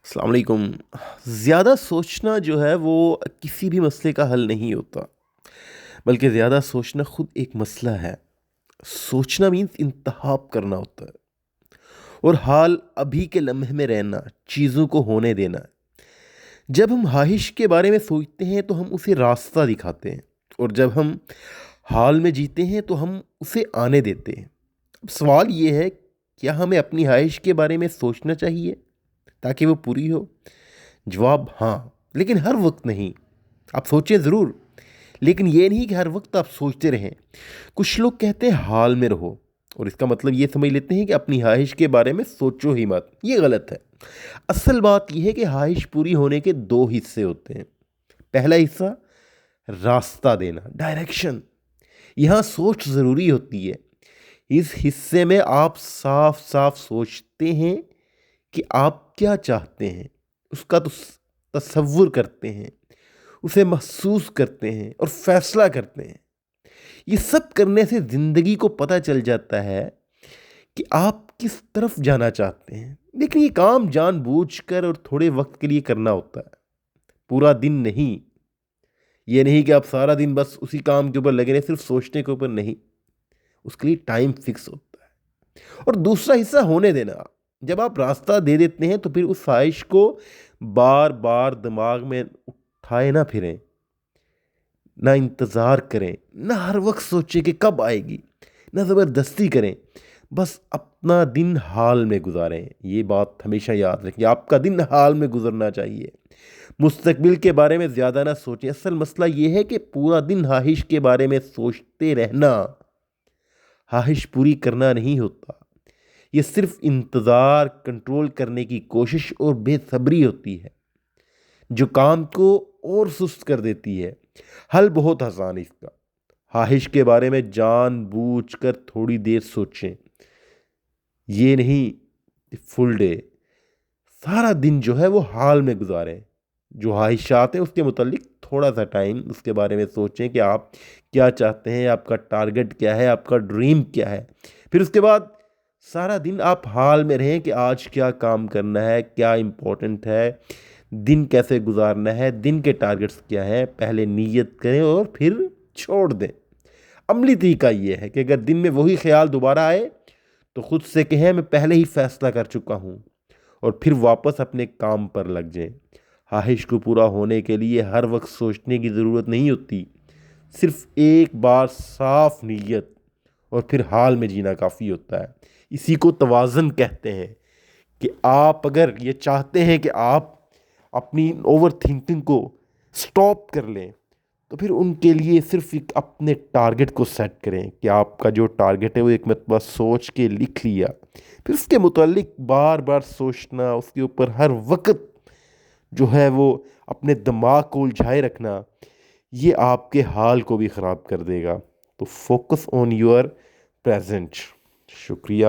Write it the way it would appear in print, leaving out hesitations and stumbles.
السلام علیکم۔ زیادہ سوچنا جو ہے وہ کسی بھی مسئلے کا حل نہیں ہوتا، بلکہ زیادہ سوچنا خود ایک مسئلہ ہے۔ سوچنا مینس انتخاب کرنا ہوتا ہے اور حال ابھی کے لمحے میں رہنا، چیزوں کو ہونے دینا ہے۔ جب ہم خواہش کے بارے میں سوچتے ہیں تو ہم اسے راستہ دکھاتے ہیں، اور جب ہم حال میں جیتے ہیں تو ہم اسے آنے دیتے ہیں۔ اب سوال یہ ہے، کیا ہمیں اپنی خواہش کے بارے میں سوچنا چاہیے تاکہ وہ پوری ہو؟ جواب ہاں، لیکن ہر وقت نہیں۔ آپ سوچیں ضرور، لیکن یہ نہیں کہ ہر وقت آپ سوچتے رہیں۔ کچھ لوگ کہتے ہیں حال میں رہو، اور اس کا مطلب یہ سمجھ لیتے ہیں کہ اپنی خواہش کے بارے میں سوچو ہی مت۔ یہ غلط ہے۔ اصل بات یہ ہے کہ خواہش پوری ہونے کے دو حصے ہوتے ہیں۔ پہلا حصہ راستہ دینا، ڈائریکشن۔ یہاں سوچ ضروری ہوتی ہے۔ اس حصے میں آپ صاف صاف سوچتے ہیں کہ آپ کیا چاہتے ہیں، اس کا تصور کرتے ہیں، اسے محسوس کرتے ہیں اور فیصلہ کرتے ہیں۔ یہ سب کرنے سے زندگی کو پتہ چل جاتا ہے کہ آپ کس طرف جانا چاہتے ہیں۔ لیکن یہ کام جان بوجھ کر اور تھوڑے وقت کے لیے کرنا ہوتا ہے، پورا دن نہیں۔ یہ نہیں کہ آپ سارا دن بس اسی کام کے اوپر لگے رہیں، صرف سوچنے کے اوپر نہیں۔ اس کے لیے ٹائم فکس ہوتا ہے۔ اور دوسرا حصہ ہونے دینا۔ جب آپ راستہ دے دیتے ہیں تو پھر اس خواہش کو بار بار دماغ میں اٹھائے نہ پھریں، نہ انتظار کریں، نہ ہر وقت سوچیں کہ کب آئے گی، نہ زبردستی کریں۔ بس اپنا دن حال میں گزاریں۔ یہ بات ہمیشہ یاد رکھیں، آپ کا دن حال میں گزرنا چاہیے۔ مستقبل کے بارے میں زیادہ نہ سوچیں۔ اصل مسئلہ یہ ہے کہ پورا دن خواہش کے بارے میں سوچتے رہنا خواہش پوری کرنا نہیں ہوتا۔ یہ صرف انتظار، کنٹرول کرنے کی کوشش اور بے صبری ہوتی ہے، جو کام کو اور سست کر دیتی ہے۔ حل بہت آسان ہے اس کا۔ خواہش کے بارے میں جان بوجھ کر تھوڑی دیر سوچیں۔ یہ نہیں فل ڈے، سارا دن جو ہے وہ حال میں گزاریں۔ جو خواہشات ہیں اس کے متعلق تھوڑا سا ٹائم اس کے بارے میں سوچیں کہ آپ کیا چاہتے ہیں، آپ کا ٹارگٹ کیا ہے، آپ کا ڈریم کیا ہے۔ پھر اس کے بعد سارا دن آپ حال میں رہیں کہ آج کیا کام کرنا ہے، کیا امپورٹنٹ ہے، دن کیسے گزارنا ہے، دن کے ٹارگٹس کیا ہے۔ پہلے نیت کریں اور پھر چھوڑ دیں۔ عملی طریقہ یہ ہے کہ اگر دن میں وہی خیال دوبارہ آئے تو خود سے کہیں میں پہلے ہی فیصلہ کر چکا ہوں، اور پھر واپس اپنے کام پر لگ جائیں۔ خواہش کو پورا ہونے کے لیے ہر وقت سوچنے کی ضرورت نہیں ہوتی، صرف ایک بار صاف نیت اور پھر حال میں جینا کافی ہوتا ہے۔ اسی کو توازن کہتے ہیں، کہ آپ اگر یہ چاہتے ہیں کہ آپ اپنی اوور تھنکنگ کو سٹاپ کر لیں تو پھر ان کے لیے صرف ایک اپنے ٹارگٹ کو سیٹ کریں کہ آپ کا جو ٹارگٹ ہے وہ ایک مرتبہ سوچ کے لکھ لیا، پھر اس کے متعلق بار بار سوچنا، اس کے اوپر ہر وقت جو ہے وہ اپنے دماغ کو الجھائے رکھنا، یہ آپ کے حال کو بھی خراب کر دے گا۔ تو فوکس آن یور پریزنٹ۔ شکریہ۔